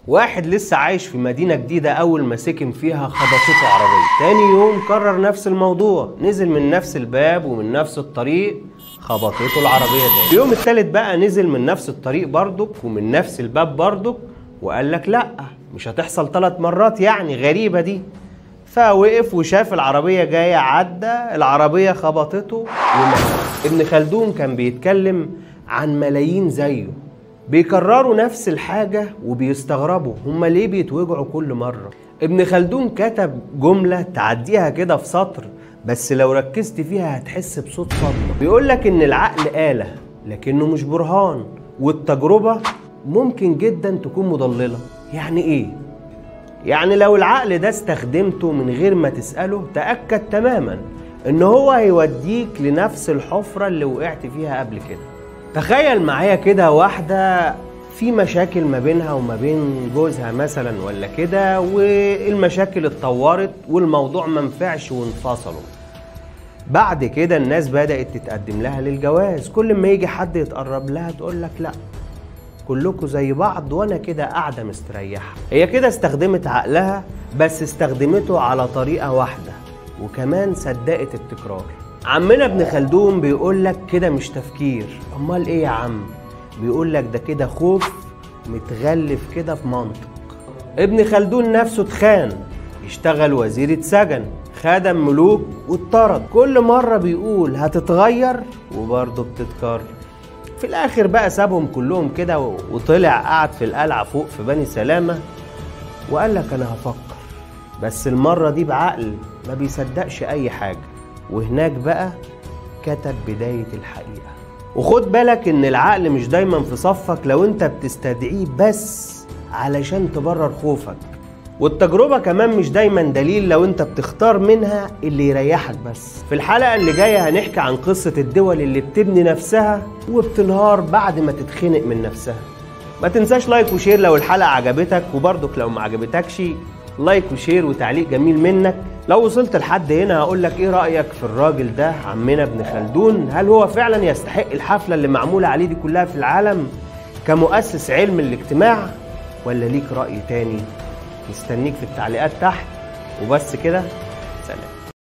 واحد لسه عايش في مدينة جديدة، أول ما سكن فيها خبطته عربية. تاني يوم كرر نفس الموضوع، نزل من نفس الباب ومن نفس الطريق خبطته العربية تاني. اليوم التالت بقى نزل من نفس الطريق برضك ومن نفس الباب برضك، وقال لك لأ مش هتحصل 3 مرات يعني، غريبة دي. فوقف وشاف العربية جاية، عدى العربية خبطته ومات. ابن خلدون كان بيتكلم عن ملايين زيه بيكرروا نفس الحاجة وبيستغربوا هما ليه بيتوجعوا كل مرة. ابن خلدون كتب جملة تعديها كده في سطر، بس لو ركزت فيها هتحس بصوت صدمة. بيقولك إن العقل آلة لكنه مش برهان، والتجربة ممكن جدا تكون مضللة. يعني إيه؟ يعني لو العقل ده استخدمته من غير ما تسأله، تأكد تماما إن هو هيوديك لنفس الحفرة اللي وقعت فيها قبل كده. تخيل معايا كده واحدة في مشاكل ما بينها وما بين جوزها مثلا ولا كده، والمشاكل اتطورت والموضوع منفعش وانفصلوا. بعد كده الناس بدأت تتقدم لها للجواز، كل ما يجي حد يتقرب لها تقول لك لا كلكوا زي بعض وانا كده قاعدة مستريحة. هي كده استخدمت عقلها، بس استخدمته على طريقة واحدة وكمان صدقت التكرار. عمنا ابن خلدون بيقول لك كده مش تفكير. امال ايه يا عم؟ بيقول لك ده كده خوف متغلف كده في منطق. ابن خلدون نفسه اتخان، اشتغل وزير اتسجن، خدم ملوك واتطرد، كل مرة بيقول هتتغير وبرضه بتتكرر. في الاخر بقى سابهم كلهم كده وطلع قعد في القلعة فوق في بني سلامة وقال لك انا هفكر، بس المرة دي بعقل ما بيصدقش اي حاجة. وهناك بقى كتب بداية الحقيقة. وخد بالك ان العقل مش دايما في صفك لو انت بتستدعيه بس علشان تبرر خوفك، والتجربة كمان مش دايما دليل لو انت بتختار منها اللي يريحك بس. في الحلقة اللي جاية هنحكي عن قصة الدول اللي بتبني نفسها وبتنهار بعد ما تتخنق من نفسها. ما تنساش لايك وشير لو الحلقة عجبتك، وبرضك لو ما عجبتكش لايك وشير وتعليق جميل منك. لو وصلت لحد هنا هقولك ايه رأيك في الراجل ده عمنا ابن خلدون؟ هل هو فعلا يستحق الحفلة اللي معمولة عليه دي كلها في العالم كمؤسس علم الاجتماع، ولا ليك رأي تاني؟ مستنيك في التعليقات تحت. وبس كده.